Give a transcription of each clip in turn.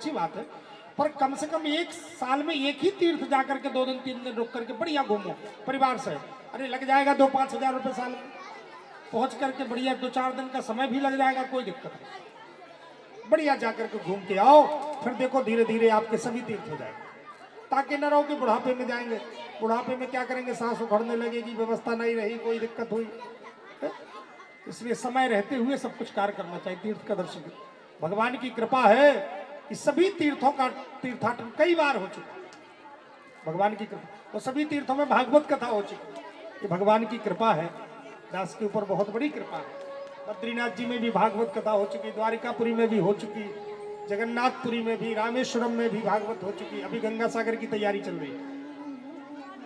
अच्छी बात है, पर कम से कम एक साल में एक ही तीर्थ जाकर के 2 दिन 3 दिन रुक करके बढ़िया घूमो परिवार से। अरे लग जाएगा 2-5 हजार रुपये साल में, पहुंच करके बढ़िया 2-4 दिन का समय भी लग जाएगा, कोई दिक्कत नहीं। बढ़िया जाकर के घूम के आओ, फिर देखो धीरे धीरे आपके सभी तीर्थ हो जाएंगे। ताकि न रहो कि बुढ़ापे में जाएंगे, बुढ़ापे में क्या करेंगे, सांस उखड़ने लगेगी, व्यवस्था नहीं रही, कोई दिक्कत हुई। इसलिए समय रहते हुए सब कुछ कार्य करना चाहिए, तीर्थ का दर्शन। भगवान की कृपा है कि सभी तीर्थों का तीर्थाटन कई बार हो चुका, भगवान की कृपा। तो सभी तीर्थों में भागवत कथा हो चुकी, ये भगवान की कृपा है, दास के ऊपर बहुत बड़ी कृपा है। बद्रीनाथ जी में भी भागवत कथा हो चुकी, द्वारिकापुरी में भी हो चुकी, जगन्नाथपुरी में भी, रामेश्वरम में भी भागवत हो चुकी। अभी गंगा सागर की तैयारी चल रही है।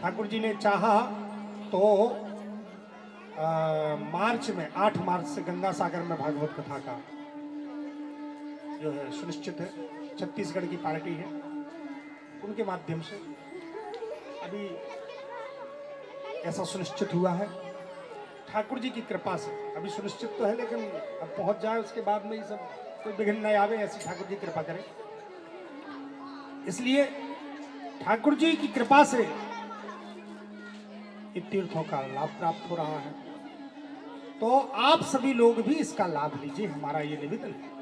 ठाकुर जी ने चाहा तो मार्च में 8 मार्च से गंगा सागर में भागवत कथा का जो है सुनिश्चित है। छत्तीसगढ़ की पार्टी है, उनके माध्यम से अभी ऐसा सुनिश्चित हुआ है, ठाकुर जी की कृपा से। अभी सुनिश्चित तो है, लेकिन अब पहुंच जाए उसके बाद में ये सब कोई विघ्न नहीं आवे, ऐसी ठाकुर जी कृपा करें। इसलिए ठाकुर जी की कृपा से इन तीर्थों का लाभ प्राप्त हो रहा है। तो आप सभी लोग भी इसका लाभ लीजिए, हमारा ये निवेदन है।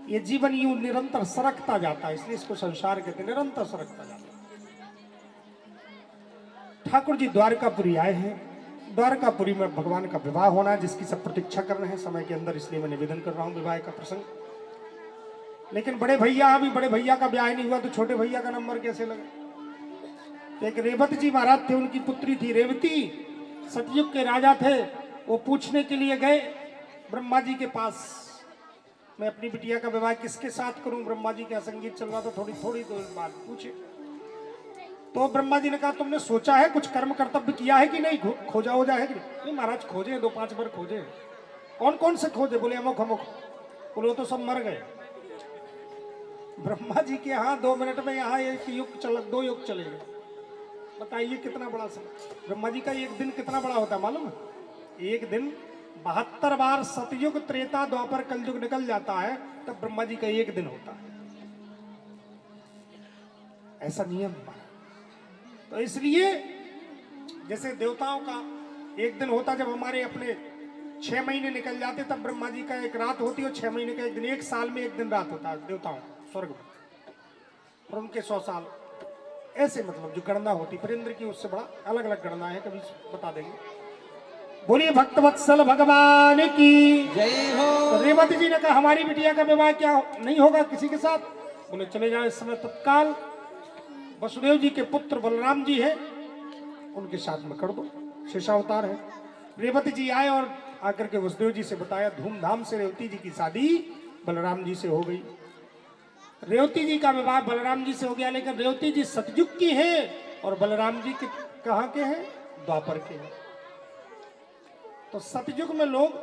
ये जीवन यूं निरंतर सरकता जाता है, इसलिए इसको संसार कहते हैं, निरंतर सरकता जाता है। ठाकुर जी द्वारकापुरी आए हैं, द्वारकापुरी में भगवान का विवाह होना है, जिसकी सब प्रतीक्षा कर रहे हैं समय के अंदर, इसलिए मैं निवेदन कर रहा हूं विवाह का प्रसंग। लेकिन बड़े भैया, अभी बड़े भैया का ब्याह नहीं हुआ तो छोटे भैया का नंबर कैसे लगे। एक रेवत जी महाराज थे, उनकी पुत्री थी रेवती, सतयुग के राजा थे। वो पूछने के लिए गए ब्रह्मा जी के पास, मैं अपनी बिटिया का विवाह किसके साथ करूं। ब्रह्मा जी का संगीत चल रहा था, थोड़ी थोड़ी देर बाद पूछे तो ब्रह्मा जी ने कहा, तुमने सोचा है, कुछ कर्म कर्तव्य किया है कि नहीं, खोजा हो जाए कि नहीं। महाराज खोजे, 2-5 बार खोजे। कौन कौन से खोजे? बोले अमुक अमुक। बोले वो तो सब मर गए। ब्रह्मा जी के यहाँ 2 मिनट में यहाँ 1 युग 2 युग चले गए। बताइए कितना बड़ा समय। ब्रह्मा जी का एक दिन कितना बड़ा होता है मालूम है? एक दिन 72 बार सतयुग त्रेता द्वापर कलयुग निकल जाता है, तब ब्रह्मा जी का एक दिन होता है। ऐसा नियम है। तो इसलिए जैसे देवताओं का एक दिन होता, जब हमारे अपने 6 महीने निकल जाते, तब ब्रह्मा जी का एक रात होती है, और 6 महीने का एक दिन, 1 साल में 1 दिन रात होता है देवताओं स्वर्ग में, और उनके 100 साल ऐसे, मतलब जो गणना होती। पर इंद्र की उससे बड़ा अलग अलग गणना है, कभी बता देंगे। बोलिए भक्तवत्सल भगवान की जय हो। तो रेवती जी ने कहा, हमारी बिटिया का विवाह क्या नहीं होगा किसी के साथ? बोले चले जाओ इस समय तत्काल, वसुदेव जी के पुत्र बलराम जी है, उनके साथ में कर दो, शेषावतार है। रेवती जी आए और आकर के वसुदेव जी से बताया, धूमधाम से रेवती जी की शादी बलराम जी से हो गई। रेवती जी का विवाह बलराम जी से हो गया, लेकिन रेवती जी सतयुग की है और बलराम जी कहाँ के हैं? द्वापर के हैं। तो सतयुग में लोग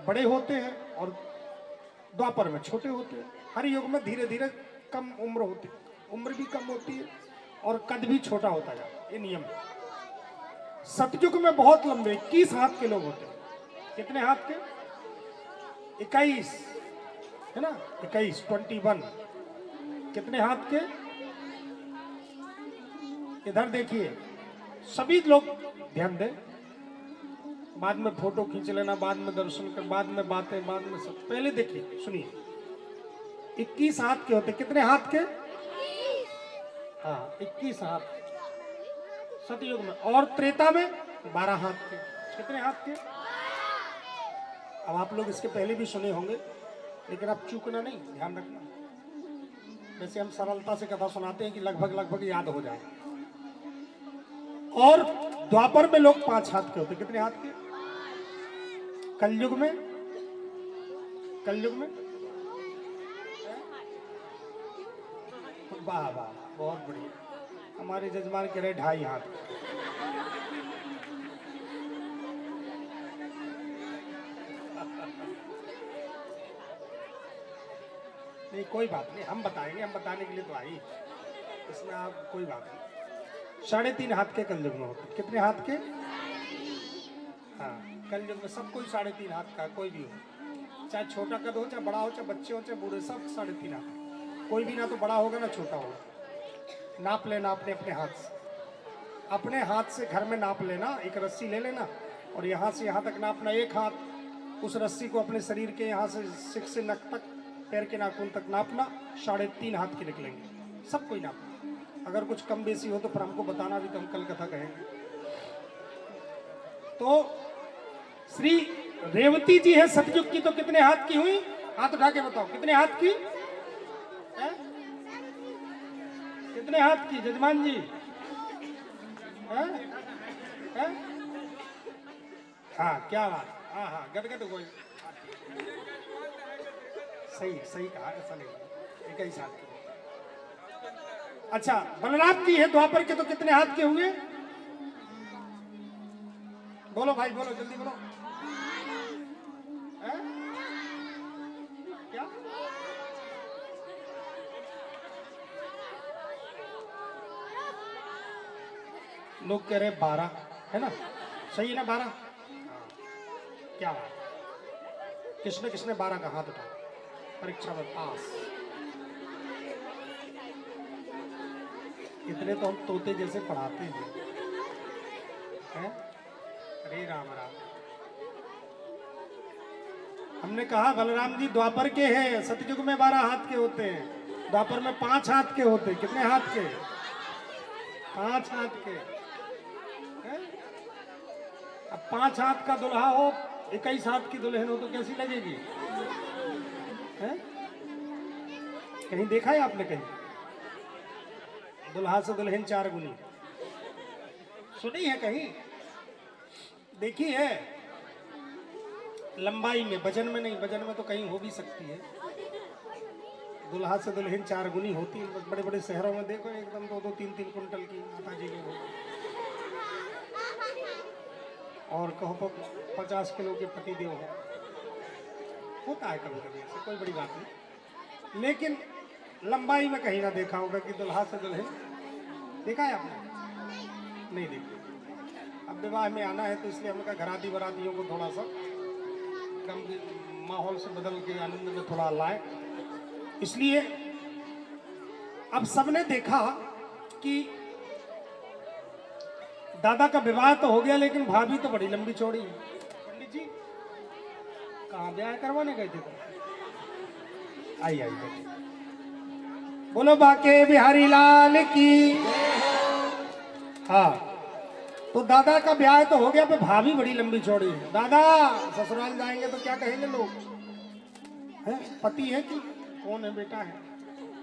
बड़े होते हैं और द्वापर में छोटे होते हैं। हर युग में धीरे धीरे कम उम्र होती है, उम्र भी कम होती है और कद भी छोटा होता जाता है, ये नियम है। सतयुग में बहुत लंबे 21 हाथ के लोग होते हैं। कितने हाथ के? 21 है ना, 21 21। कितने हाथ के? इधर देखिए, सभी लोग ध्यान दें। बाद में फोटो खींच लेना, बाद में दर्शन कर, बाद में बातें, बाद में सब। पहले देखिए, सुनिए, 21 हाथ के होते। कितने हाथ के? हाँ, 21 हाथ सतयुग में। और त्रेता में 12 हाथ के। कितने हाथ के? अब आप लोग इसके पहले भी सुने होंगे, लेकिन आप चूकना नहीं, ध्यान रखना। वैसे हम सरलता से कथा सुनाते हैं कि लगभग लगभग याद हो जाए। और द्वापर में लोग 5 हाथ के होते। कितने हाथ के? कलयुग में? कलयुग में वाह वाह, बहुत बढ़िया। हमारे जजमान कह रहे 2.5 हाथ। नहीं कोई बात नहीं, हम बताएंगे, हम बताने के लिए तो आई, इसमें आप कोई बात नहीं। 3.5 हाथ के कलयुग में होते। कितने हाथ के? हाँ, कलयुग में सब कोई 3.5 हाथ का, कोई भी हो, चाहे छोटा कद हो, चाहे बड़ा हो, चाहे बच्चे हो, चाहे बूढ़े, सब 3.5 हाथ। कोई भी ना तो बड़ा होगा ना छोटा होगा। नाप लेना अपने अपने हाथ से, अपने हाथ से घर में नाप लेना। एक रस्सी ले लेना और यहाँ से यहाँ तक नापना, एक हाथ। उस रस्सी को अपने शरीर के यहाँ से सिर से नक तक, पैर के नाखून तक नापना। 3.5 हाथ के निकलेंगे, सब कोई नापना। अगर कुछ कम बेसी हो तो फिर हमको बताना भी, तो हम कल कथा कहेंगे। तो श्री रेवती जी है सतयुग की, तो कितने हाथ की हुई? हाथ उठा के बताओ कितने हाथ की है? कितने हाथ की जजमान जी है? है? हाँ क्या बात, हाँ हाँ गदगद हो गई। सही सही कहा, ऐसा नहीं, एक ही साथ की। अच्छा बलराम जी है द्वापर के, तो कितने हाथ के हुए? बोलो भाई बोलो, जल्दी बोलो। है? क्या? लोग कह रहे 12 है ना, सही है ना 12? क्या बात, किसने किसने 12 का हाथ उठाया? परीक्षा में पास। इतने तो हम तोते जैसे पढ़ाते हैं, हैं? अरे राम राम। हमने कहा बलराम जी द्वापर के हैं, सतयुग में 12 हाथ के होते हैं, द्वापर में 5 हाथ के होते हैं। कितने हाथ के? 5 हाथ के हैं? अब 5 हाथ का दुल्हा हो, 21 हाथ की दुल्हन हो, तो कैसी लगेगी? है? कहीं देखा है आपने? कहीं दुल्हा से दुल्हन 4 गुनी सुनी है? कहीं देखी है? लंबाई में, वजन में नहीं, वजन में तो कहीं हो भी सकती है। दुल्हा से दुल्हन 4 गुनी होती है। बड़े बड़े शहरों में देखो एकदम 2-2, 3-3 कुंटल की माता जी के, और कहो 50 किलो के पतिदेव हो, होता है कभी कभी ऐसे, कोई बड़ी बात नहीं। लेकिन लंबाई में कहीं ना देखा होगा कि दुल्हा से दुल्हन, देखा है आपने? नहीं देखा। अब विवाह में आना है तो इसलिए हमने कहा घराती बरातियों को थोड़ा सा कम माहौल से बदल के आनंद में थोड़ा लाए। इसलिए अब सबने देखा कि दादा का विवाह तो हो गया, लेकिन भाभी तो बड़ी लंबी चौड़ी है। पंडित जी कहाँ ब्याह करवाने गए थे? आई आई बेटी, बोलो बाके बिहारी लाल की। हाँ, तो दादा का ब्याह तो हो गया, पे भाभी बड़ी लंबी चौड़ी है। दादा ससुराल जाएंगे तो क्या कहेंगे लोग? हैं? पति है कि कौन है? बेटा है।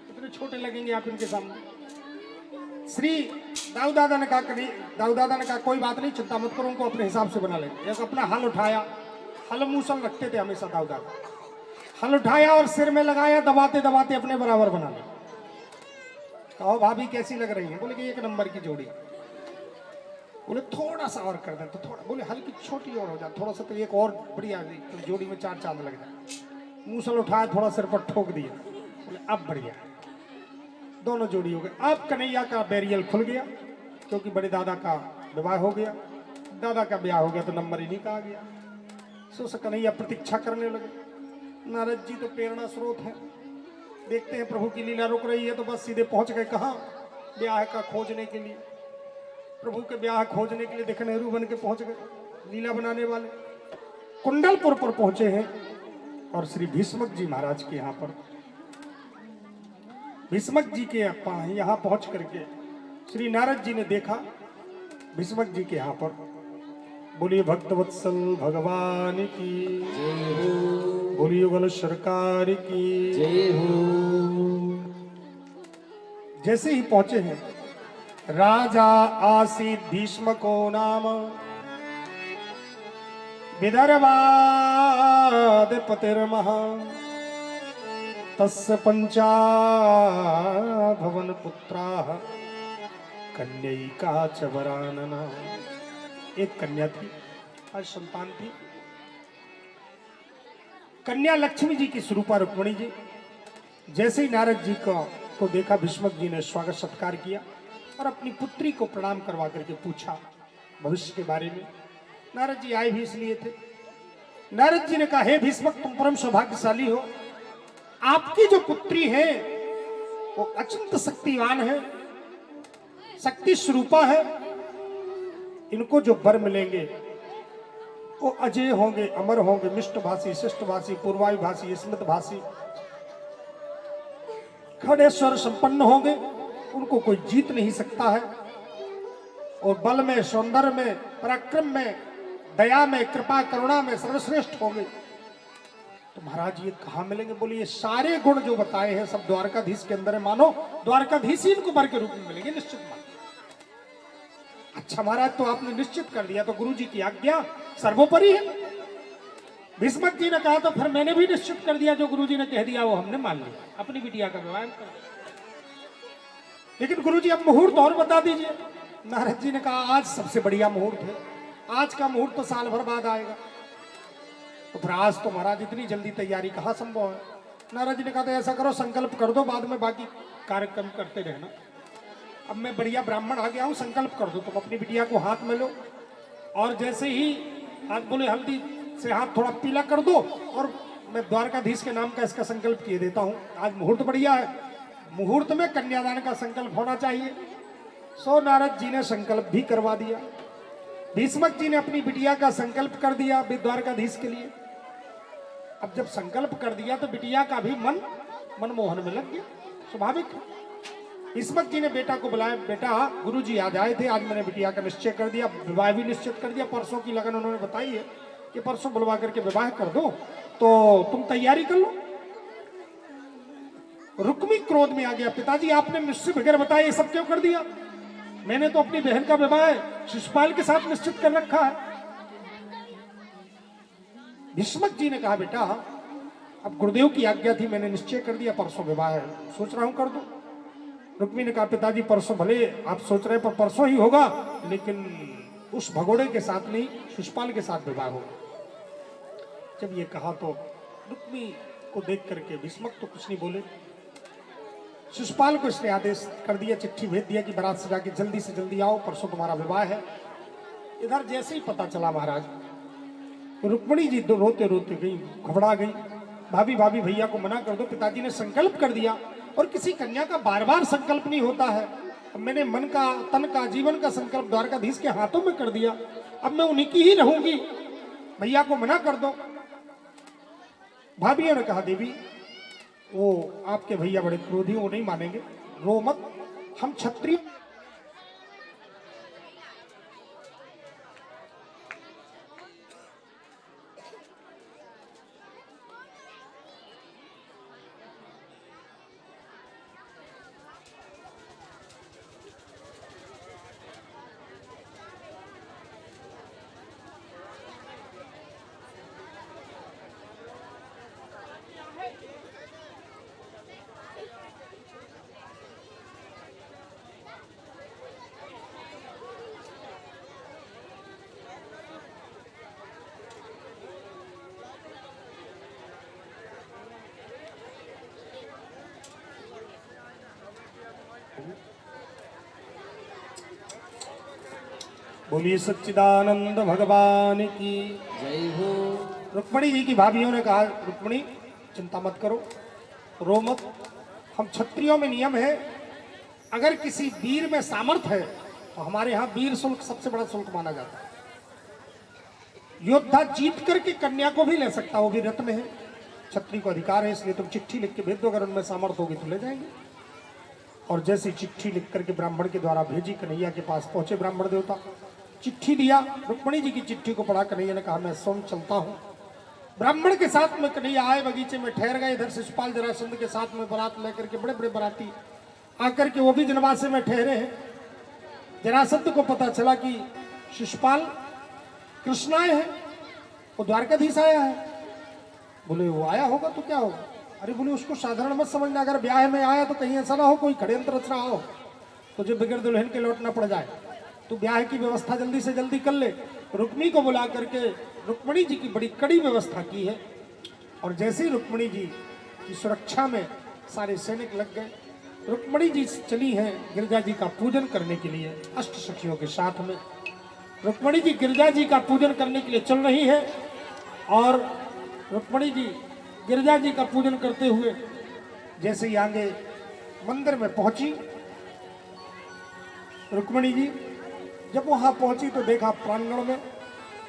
कितने छोटे लगेंगे आप इनके सामने। श्री दाऊ दादा ने कहा, दाऊ दादा ने कहा कोई बात नहीं, चिंता मत करो, उनको अपने हिसाब से बना लेंगे। एक अपना हल उठाया, हल मूसल रखते थे हमेशा दाऊ दादा, हल उठाया और सिर में लगाया, दबाते दबाते अपने बराबर बना लिया। कहो भाभी कैसी लग रही है? बोले कि 1 नंबर की जोड़ी। बोले थोड़ा सा और कर दें तो थोड़ा, बोले हल्की छोटी और हो जाए थोड़ा सा, तो एक और बढ़िया तो जोड़ी में 4 चांद लग जाए। मूसल उठाया, थोड़ा सिर पर ठोक दिया, बोले अब बढ़िया, दोनों जोड़ी हो गए। अब कन्हैया का बैरियल खुल गया, क्योंकि बड़े दादा का विवाह हो गया, दादा का ब्याह हो गया, तो नंबर ही नहीं कहा गया। सो कन्हैया प्रतीक्षा करने लगे। नारद जी तो प्रेरणा स्रोत है, देखते हैं प्रभु की लीला रुक रही है तो बस सीधे पहुंच गए कहाँ? ब्याह का खोजने के लिए। प्रभु के ब्याह खोजने के लिए देख नेहरू बन के पहुंच गए, लीला बनाने वाले। कुंडलपुर पर पहुंचे हैं और श्री भीष्मक जी महाराज के यहाँ पर, भीष्मक जी के यहाँ पहुंच करके श्री नारद जी ने देखा भीष्मक जी के यहाँ पर। बोलिए भक्तवत्सल भगवान की जय हो, बोलिए बल सरकार की जय हो। जैसे ही पहुंचे हैं, राजा आसीत भीष्मको नाम विदर्भाधिपतिर्महा, तस्य 5 भवन पुत्राः कन्यैका च वरानना। एक कन्या थी, आज संतान थी। कन्या लक्ष्मी जी की स्वरूपा रुक्मिणी जी। जैसे ही नारद जी को देखा, भीष्मक जी ने स्वागत सत्कार किया और अपनी पुत्री को प्रणाम करवा करके पूछा भविष्य के बारे में। नारद जी आए भी इसलिए थे नारद जी ने कहा, हे भीष्मक, तुम परम सौभाग्यशाली हो। आपकी जो पुत्री है वो अचिंत शक्तिवान है, शक्ति स्वरूपा है। इनको जो वर मिलेंगे वो अजय होंगे, अमर होंगे, मिष्टभाषी, शिष्टभाषी, पूर्वायुभाषी, स्मितभाषी, खड़े स्वर संपन्न होंगे। उनको कोई जीत नहीं सकता है। और बल में, सौंदर्य में, पराक्रम में, दया में, कृपा करुणा में सर्वश्रेष्ठ होंगे। तो महाराज ये कहाँ मिलेंगे? बोले ये सारे गुण जो बताए हैं सब द्वारकाधीश के अंदर है। मानो द्वारकाधीश ही इनको वर के रूप में मिलेंगे, निश्चित मान। अच्छा महाराज, तो आपने निश्चित कर दिया, तो गुरु जी की आज्ञा सर्वोपरि है। भीष्मक जी ने कहा तो फिर मैंने भी निश्चित कर दिया, जो गुरु जी ने कह दिया वो हमने मान लिया, अपनी बिटिया का विवाह कर। लेकिन गुरु जी अब मुहूर्त और बता दीजिए। नारद जी ने कहा आज सबसे बढ़िया मुहूर्त है, आज का मुहूर्त तो साल भर बाद आएगा। तो फिर आज तो महाराज इतनी जल्दी तैयारी कहाँ संभव है। नारद जी ने कहा तो ऐसा करो, संकल्प कर दो, बाद में बाकी कार्यक्रम करते रहना। अब मैं बढ़िया ब्राह्मण आ गया हूँ, संकल्प कर दो, तुम अपनी बिटिया को हाथ में लो और जैसे ही आज बोले हल्दी से हाथ थोड़ा पीला कर दो और मैं द्वारकाधीश के नाम का इसका संकल्प किए देता हूँ। आज मुहूर्त बढ़िया है, मुहूर्त में कन्यादान का संकल्प होना चाहिए। सो नारद जी ने संकल्प भी करवा दिया। भीष्मक जी ने अपनी बिटिया का संकल्प कर दिया द्वारकाधीश के लिए। अब जब संकल्प कर दिया तो बिटिया का भी मन मनमोहन में लग गया, स्वाभाविक। भीष्मक जी ने बेटा को बुलाया, बेटा गुरुजी आज आए थे, आज मैंने बिटिया का निश्चय कर दिया, विवाह भी निश्चित कर दिया, परसों की लगन उन्होंने बताई है कि परसों बुलवा करके विवाह कर दो, तो तुम तैयारी कर लो। रुक्मी क्रोध में आ गया, पिताजी आपने मुझसे बगैर बताए ये सब क्यों कर दिया? मैंने तो अपनी बहन का विवाह शिशुपाल के साथ निश्चित कर रखा है। भीष्मक जी ने कहा बेटा अब गुरुदेव की आज्ञा थी, मैंने निश्चय कर दिया, परसों विवाह है, सोच रहा हूं कर दो। रुक्मी ने कहा पिताजी परसों भले आप सोच रहे पर परसों ही होगा, लेकिन उस भगोड़े के साथ नहीं, शिशुपाल के साथ विवाह होगा। जब ये कहा तो रुक्मी को देख करके भीष्मक तो कुछ नहीं बोले। शिशुपाल को इसने आदेश कर दिया, चिट्ठी भेज दिया कि बारात सजा के जल्दी से जल्दी आओ, परसों तुम्हारा विवाह है। इधर जैसे ही पता चला महाराज, रुक्मिणी जी तो रोते रोते गई, घबरा गई, भाभी भाभी भैया को मना कर दो, पिताजी ने संकल्प कर दिया और किसी कन्या का बार बार संकल्प नहीं होता है। अब मैंने मन का, तन का, जीवन का संकल्प द्वारकाधीश के हाथों में कर दिया, अब मैं उन्हीं की ही रहूंगी, भैया को मना कर दो। भाभियों ने कहा देवी वो आपके भैया बड़े क्रोधी, वो नहीं मानेंगे, रो मत, हम क्षत्रिय बोलिए सच्चिदानंद भगवान की जय हो। रुक्मिणी जी की भाभियों ने कहा रुक्मिणी चिंता मत करो, रो मत, हम क्षत्रियों में नियम है अगर किसी वीर में सामर्थ्य है तो हमारे यहाँ वीर शुल्क सबसे बड़ा शुल्क माना जाता है। योद्धा जीत करके कन्या को भी ले सकता, वो भी रत्न है, क्षत्रिय को अधिकार है, इसलिए तुम चिट्ठी लिख के भेज दो, अगर उनमें सामर्थ्य होगी तो ले जाएंगे। और जैसे चिट्ठी लिख करके ब्राह्मण के द्वारा भेजी, कन्हैया के पास पहुंचे ब्राह्मण देवता, चिट्ठी दिया, रुक्मिणी जी की चिट्ठी को पढ़ा, कन्हैया ने कहा मैं स्वयं चलता हूँ। ब्राह्मण के साथ में कन्हैया आए, बगीचे में ठहर गए, इधर शिशुपाल जरासंध के साथ में बारात लेकर के बड़े बड़े बाराती आकर के वो भी जनवासे में ठहरे हैं। जरासंध को पता चला कि शिशुपाल कृष्ण आए हैं, वो द्वारकाधीश आया है। बोले वो आया होगा तो क्या होगा? अरे बोले उसको साधारण मत समझना, अगर ब्याह में आया तो कहीं ऐसा ना हो कोई षड्यंत्र रच रहा हो तो जो बिगड़ दुल्हन के लौटना पड़ जाए, तो ब्याह की व्यवस्था जल्दी से जल्दी कर ले। रुक्मिणी को बुला करके रुक्मिणी जी की बड़ी कड़ी व्यवस्था की है। और जैसे ही रुक्मिणी जी की सुरक्षा में सारे सैनिक लग गए, रुक्मिणी जी चली हैं गिरजा जी का पूजन करने के लिए अष्ट सखियों के साथ में। रुक्मिणी जी गिरजा जी का पूजन करने के लिए चल रही है और रुक्मणी जी गिरिजा जी का पूजन करते हुए जैसे ही आगे मंदिर में पहुंची, रुक्मणी जी जब वहां पहुंची तो देखा प्रांगण में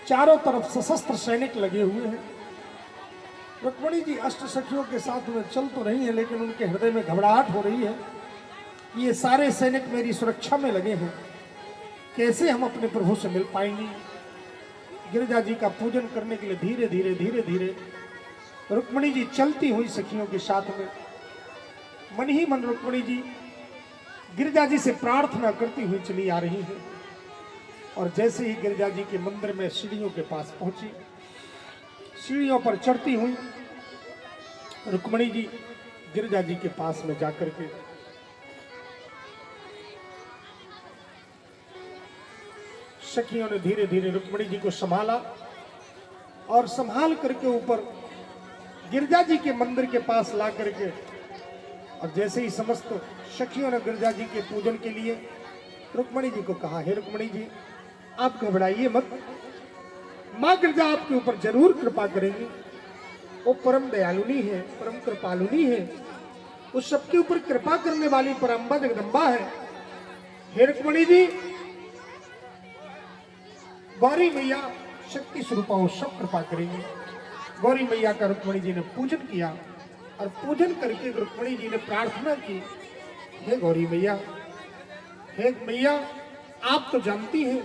चारों तरफ सशस्त्र सैनिक लगे हुए हैं। रुक्मणी जी अष्ट सखियों के साथ में चल तो रही है, लेकिन उनके हृदय में घबराहट हो रही है। ये सारे सैनिक मेरी सुरक्षा में लगे हैं, कैसे हम अपने प्रभु से मिल पाएंगे। गिरिजा जी का पूजन करने के लिए धीरे धीरे धीरे धीरे रुक्मणी जी चलती हुई सखियों के साथ में मन ही मन रुक्मणी जी गिरिजा जी से प्रार्थना करती हुई चली आ रही है। और जैसे ही गिरिजा जी के मंदिर में सीढ़ियों के पास पहुंची, सीढ़ियों पर चढ़ती हुई रुक्मणी जी गिरिजा जी के पास में जाकर के सखियों ने धीरे धीरे रुक्मणी जी को संभाला और संभाल करके ऊपर गिरिजा जी के मंदिर के पास ला करके, और जैसे ही समस्त सखियों ने गिरिजा जी के पूजन के लिए रुक्मणी जी को कहा, हे रुक्मणी जी आप घबराइए मत, माँ गिरिजा आपके ऊपर जरूर कृपा करेंगी। वो परम दयालुनी है, परम कृपालुनी है, उस सबके ऊपर कृपा करने वाली परम्बा जगदम्बा है। हे रुक्मणी जी गौरी मैया शक्ति स्वरूपा वो सब कृपा करेंगी। गौरी मैया का रुक्मणी जी ने पूजन किया और पूजन करके रुक्मणी जी ने प्रार्थना की, हे गौरी मैया, हे मैया आप तो जानती हैं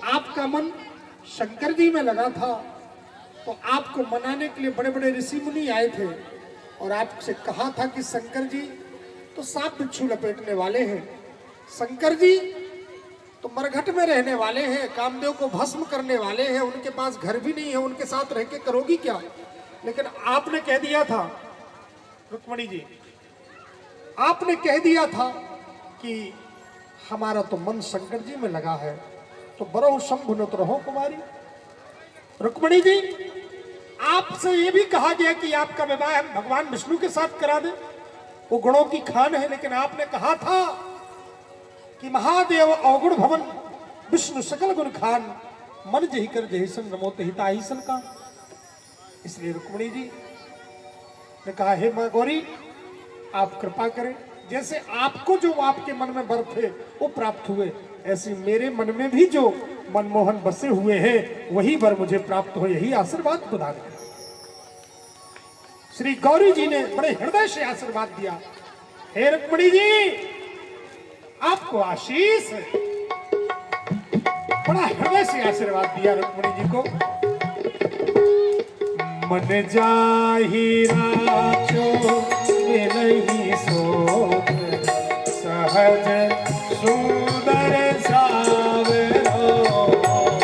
आपका मन शंकर जी में लगा था, तो आपको मनाने के लिए बड़े बड़े ऋषि मुनि आए थे और आपसे कहा था कि शंकर जी तो सांप बिच्छू लपेटने वाले हैं, शंकर जी तो मरघट में रहने वाले हैं, कामदेव को भस्म करने वाले हैं, उनके पास घर भी नहीं है, उनके साथ रह के करोगी क्या। लेकिन आपने कह दिया था रुक्मणी जी, आपने कह दिया था कि हमारा तो मन शंकर जी में लगा है, तो बरो शंभुनत रहो कुमारी। रुक्मणी जी आपसे ये भी कहा गया कि आपका विवाह हम भगवान विष्णु के साथ करा दें, वो गुणों की खान है, लेकिन आपने कहा था कि महादेव अवगुण भवन विष्णु सकल गुण खान, मन जही कर जहिसन रमोते हिताहिसन का। इसलिए रुक्मणी जी ने कहा, हे मां गौरी आप कृपा करें, जैसे आपको जो आपके मन में वर थे वो प्राप्त हुए, ऐसे मेरे मन में भी जो मनमोहन बसे हुए हैं वही वर मुझे प्राप्त हो, यही आशीर्वाद प्रदान करें। श्री गौरी जी ने बड़े हृदय से आशीर्वाद दिया, हे रुक्मणी जी आपको आशीष है, बड़ा हृदय से आशीर्वाद दिया रुक्मणी जी को। मन जाहि राचो नहीं सोत, सहज सुंदर सावरो।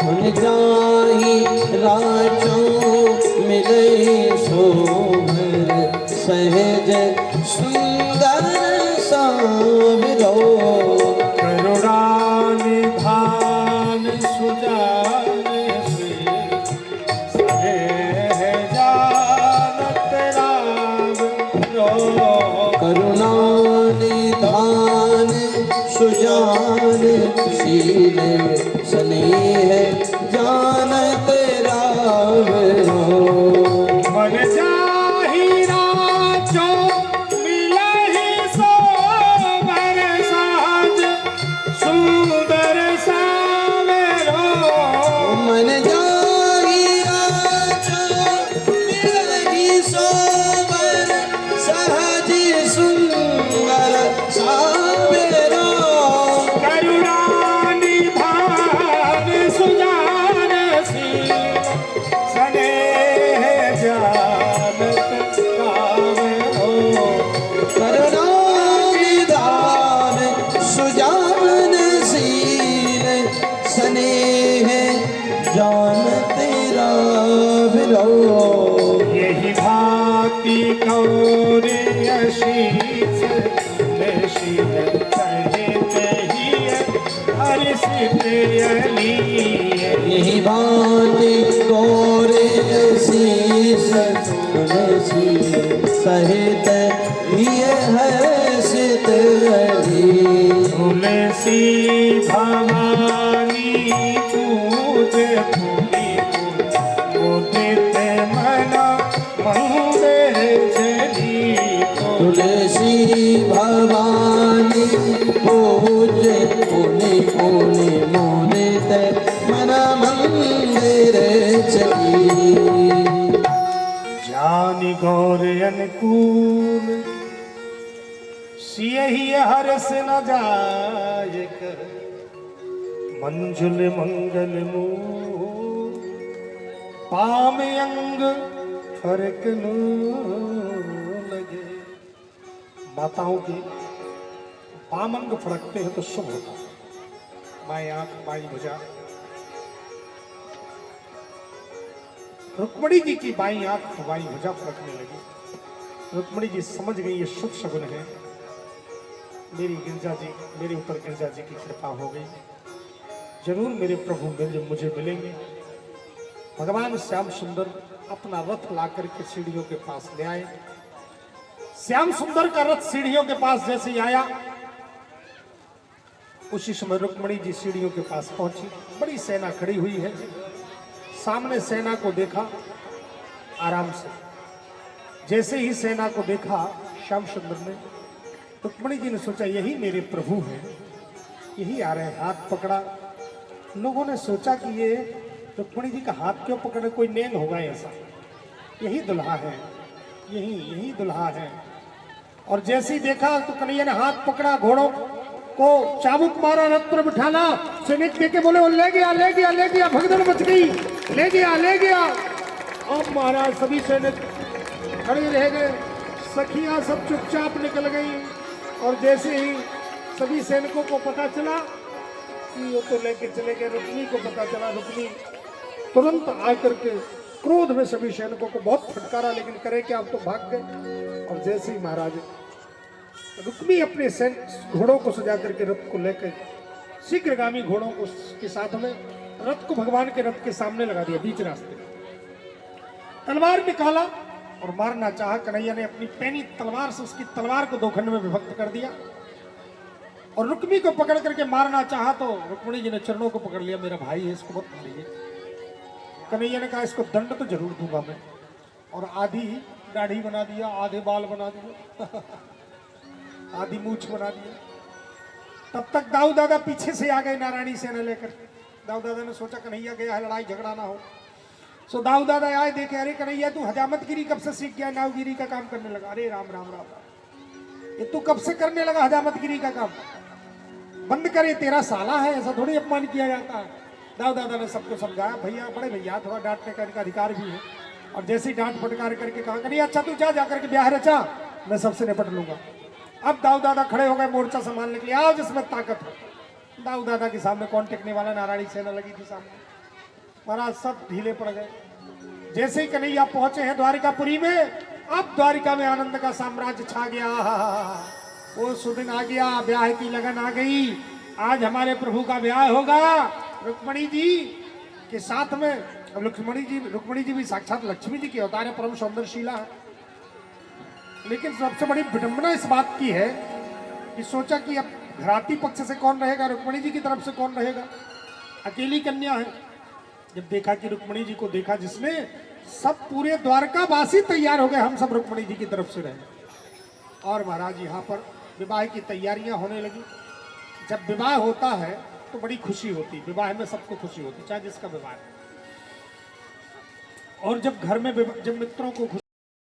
मन जाहि राचो मिले शोभर, सहज सुंदर सावरो। करुणा निधान सुजान से, सहज जानत राम रो। करुणा निधान सुजान शील, स्नेह जानत राम रो। मन जाहि राचो मिलहि सोभर, सहज सुंदर सावरो। मन जाहि राचो मिलहि सोभर, सहज सुंदर सावरो। करुणा निधान सुजान शील, स्नेह जानत राम रो। करुणा निधान सुजान शील, स्नेह जानत राम रो। यही भांति गौरी शीस शील सहित ही हर्षित अलीय। यही भांति गौरे शीस सहित ये हर्षित अली। तुलसी भवानी पूज भूमि मुदित भवानी पूजे पुनि पुनि मोदित मन मंदिर चली जानि गौर अनुकूल सियहि हर्ष न जाय कर मंजुल मंगल मूल पाम अंग फरक न लगे। माताओं के पाम अंग फड़कते हैं तो शुभ होता है। बाएं आंख बाईं भुजा। रुक्मणी जी की बाईं आंख बाईं भुजा फड़कने लगी। रुक्मणी जी समझ गई ये शुभ शगुन है, मेरी गिरजा जी, मेरे ऊपर गिरजा जी की कृपा हो गई, जरूर मेरे प्रभु मुझे मिलेंगे। भगवान श्याम सुंदर अपना रथ लाकर के सीढ़ियों के पास ले आए। श्याम सुंदर का रथ सीढ़ियों के पास जैसे ही आया, उसी समय रुक्मणी जी सीढ़ियों के पास पहुंची। बड़ी सेना खड़ी हुई है, सामने सेना को देखा आराम से। जैसे ही सेना को देखा श्याम सुंदर ने, रुक्मणी जी ने सोचा यही मेरे प्रभु हैं, यही आ रहे हैं। हाथ पकड़ा। लोगों ने सोचा कि ये रुक्मणी जी का हाथ क्यों पकड़े, कोई नेम होगा ऐसा, यही दुल्हा है, यही दुल्हा है। और जैसे ही देखा तो कन्हैया ने हाथ पकड़ा, घोड़ों को चाबुक मारा, रथ पर बिठाना। सैनिक देखे बोले वो ले गया ले गया ले गया, भगदड़ मच गई, ले गया ले गया। अब महाराज सभी सैनिक खड़े रह गए, सखियां सब चुपचाप निकल गई। और जैसे ही सभी सैनिकों को पता चला कि वो तो लेके चले गए, रुक्मी को पता चला, रुक्मी तुरंत आकर के क्रोध में सभी सैनिकों को बहुत फटकारा, लेकिन करे क्या, अब तो भाग गए। और जैसे ही महाराज रुक्मी अपने घोड़ों को सजा करके रथ को लेकर शीघ्रगामी घोड़ों को के साथ में रथ को भगवान के रथ के सामने लगा दिया। बीच रास्ते तलवार निकाला और मारना चाहा। कन्हैया ने अपनी पैनी तलवार से उसकी तलवार को दो खंड में विभक्त कर दिया और रुक्मी को पकड़ करके मारना चाहा तो रुक्मणी जी ने चरणों को पकड़ लिया, मेरा भाई है, इसको मत मारिए। कन्हैया ने कहा इसको दंड तो जरूर दूंगा मैं। और आधी दाढ़ी बना दिया, आधे बाल बना दिए, आधी मूछ बना दिया। तब तक दाऊ दादा पीछे से आ गए नारायणी सेना लेकर। दाऊ दादा ने सोचा कन्हैया गया है, लड़ाई झगड़ा ना हो। सो दाऊ दादा आए, देखे अरे कन्हैया तू हजामतगिरी कब से सीख गया, नावगिरी का काम करने लगा। अरे राम राम राम, ये तू कब से करने लगा हजामतगिरी का काम, बंद करे, तेरा साला है, ऐसा थोड़ी अपमान किया जाता है। दाऊ दादा ने सबको समझाया, भैया बड़े भैया थोड़ा डांटने का इनका अधिकार भी है। और जैसे ही डांट फटकार करके कहा नहीं अच्छा तू जा करके ब्याह रचा, मैं सबसे निपट लूंगा। अब दाऊ दादा खड़े हो गए मोर्चा संभालने के लिए, आओ जिसमें ताकत है। दाऊ दादा के सामने कौन टिकने वाला, नारायणी सेना लगी थी सामने। महाराज सब ढीले पड़ गए। जैसे ही कन्हैया पहुंचे हैं द्वारिकापुरी में, अब द्वारिका में आनंद का साम्राज्य छा गया। वो सुदिन आ गया, ब्याह की लगन आ गई। आज हमारे प्रभु का ब्याह होगा रुक्मणी जी के साथ में। रुक्मणी जी भी साक्षात लक्ष्मी जी के अवतार है, परम सौंदर्यशीला है। लेकिन सबसे बड़ी विडंबना इस बात की है कि सोचा कि अब घराती पक्ष से कौन रहेगा, रुक्मणी जी की तरफ से कौन रहेगा, अकेली कन्या है। जब देखा कि रुक्मणी जी को देखा जिसने, सब पूरे द्वारकावासी तैयार हो गए, हम सब रुक्मणी जी की तरफ से रहे। और महाराज यहाँ पर विवाह की तैयारियां होने लगी। जब विवाह होता है तो बड़ी खुशी होती, विवाह में सबको खुशी होती, चाहे जिसका विवाह है। और जब घर में जब मित्रों को